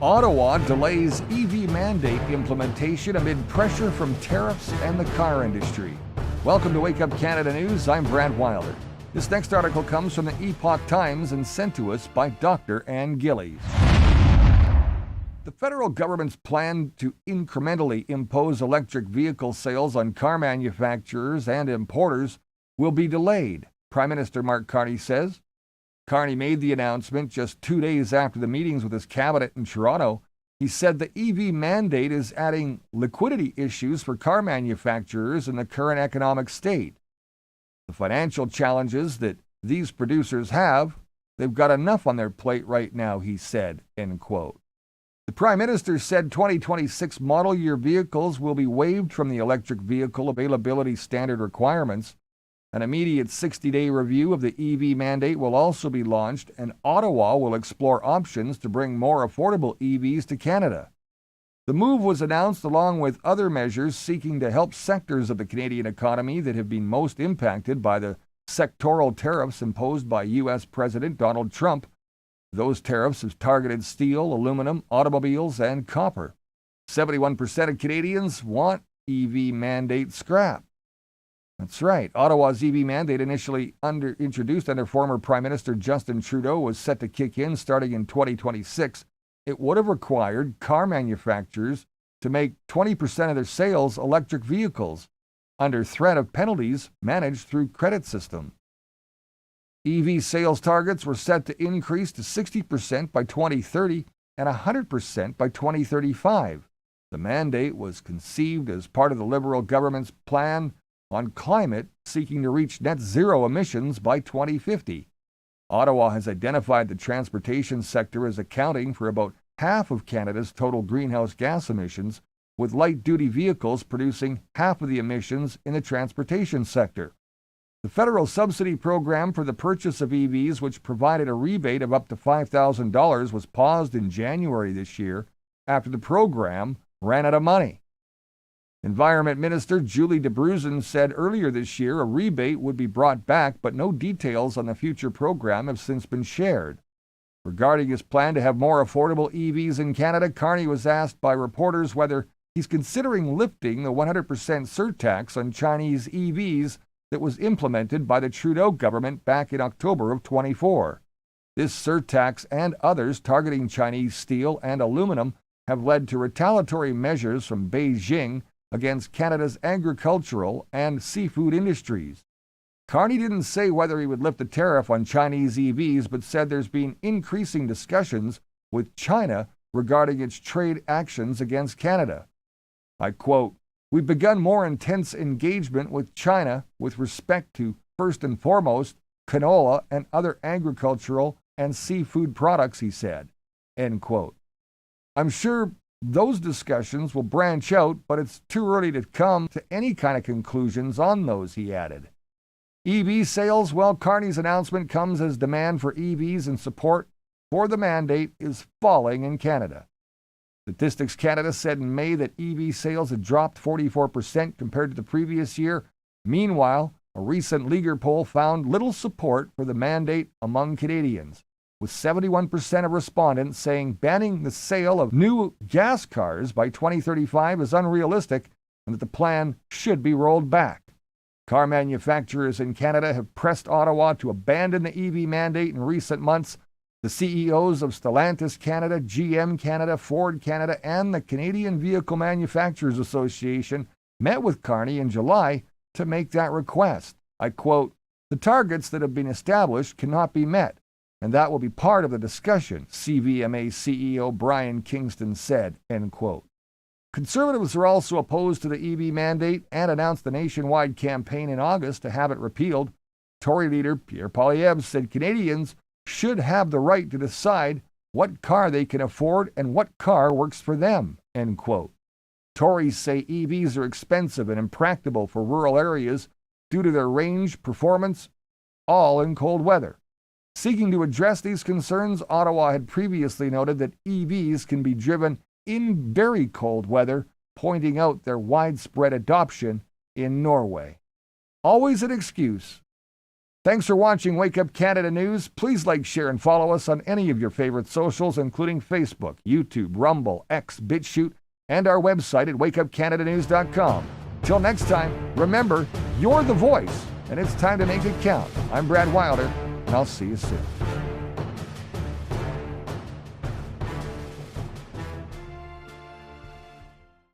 Ottawa delays EV mandate implementation amid pressure from tariffs and the car industry. Welcome to Wake Up Canada News. I'm Brant Wilder. This next article comes from the Epoch Times and sent to us by Dr. Ann Gillies. The federal government's plan to incrementally impose electric vehicle sales on car manufacturers and importers will be delayed, Prime Minister Mark Carney says. Carney made the announcement just 2 days after the meetings with his cabinet in Toronto. He said the EV mandate is adding liquidity issues for car manufacturers in the current economic state. The financial challenges that these producers have, they've got enough on their plate right now, he said, end quote. The Prime Minister said 2026 model year vehicles will be waived from the electric vehicle availability standard requirements. An immediate 60-day review of the EV mandate will also be launched, and Ottawa will explore options to bring more affordable EVs to Canada. The move was announced along with other measures seeking to help sectors of the Canadian economy that have been most impacted by the sectoral tariffs imposed by U.S. President Donald Trump. Those tariffs have targeted steel, aluminum, automobiles, and copper. 71% of Canadians want EV mandate scrapped. That's right. Ottawa's EV mandate, initially introduced under former Prime Minister Justin Trudeau, was set to kick in starting in 2026. It would have required car manufacturers to make 20% of their sales electric vehicles, under threat of penalties managed through credit system. EV sales targets were set to increase to 60% by 2030 and 100% by 2035. The mandate was conceived as part of the Liberal government's plan on climate, seeking to reach net zero emissions by 2050. Ottawa has identified the transportation sector as accounting for about half of Canada's total greenhouse gas emissions, with light-duty vehicles producing half of the emissions in the transportation sector. The federal subsidy program for the purchase of EVs, which provided a rebate of up to $5,000, was paused in January this year after the program ran out of money. Environment Minister Julie DeBruzen said earlier this year a rebate would be brought back, but no details on the future program have since been shared. Regarding his plan to have more affordable EVs in Canada, Carney was asked by reporters whether he's considering lifting the 100% surtax on Chinese EVs that was implemented by the Trudeau government back in October of 24. This surtax and others targeting Chinese steel and aluminum have led to retaliatory measures from Beijing against Canada's agricultural and seafood industries. Carney didn't say whether he would lift the tariff on Chinese EVs, but said there's been increasing discussions with China regarding its trade actions against Canada. I quote, "We've begun more intense engagement with China with respect to, first and foremost, canola and other agricultural and seafood products," he said, end quote. I'm sure those discussions will branch out, but it's too early to come to any kind of conclusions on those, he added. EV sales, well, Carney's announcement comes as demand for EVs and support for the mandate is falling in Canada. Statistics Canada said in May that EV sales had dropped 44% compared to the previous year. Meanwhile, a recent Leader poll found little support for the mandate among Canadians, with 71% of respondents saying banning the sale of new gas cars by 2035 is unrealistic and that the plan should be rolled back. Car manufacturers in Canada have pressed Ottawa to abandon the EV mandate in recent months. The CEOs of Stellantis Canada, GM Canada, Ford Canada, and the Canadian Vehicle Manufacturers Association met with Carney in July to make that request. I quote, "The targets that have been established cannot be met, and that will be part of the discussion," CVMA CEO Brian Kingston said, end quote. Conservatives are also opposed to the EV mandate and announced a nationwide campaign in August to have it repealed. Tory leader Pierre Poilievre said Canadians should have the right to decide what car they can afford and what car works for them, end quote. Tories say EVs are expensive and impractical for rural areas due to their range, performance, all in cold weather. Seeking to address these concerns, Ottawa had previously noted that EVs can be driven in very cold weather, pointing out their widespread adoption in Norway. Always an excuse Thanks for watching Wake Up Canada News. Please like, share, and follow us on any of your favorite socials, including Facebook, YouTube, Rumble, X, BitChute, and our website at wakeupcanadanews.com. Till next time, remember, you're the voice, and it's time to make it count. I'm Brad Wilder, and I'll see you soon.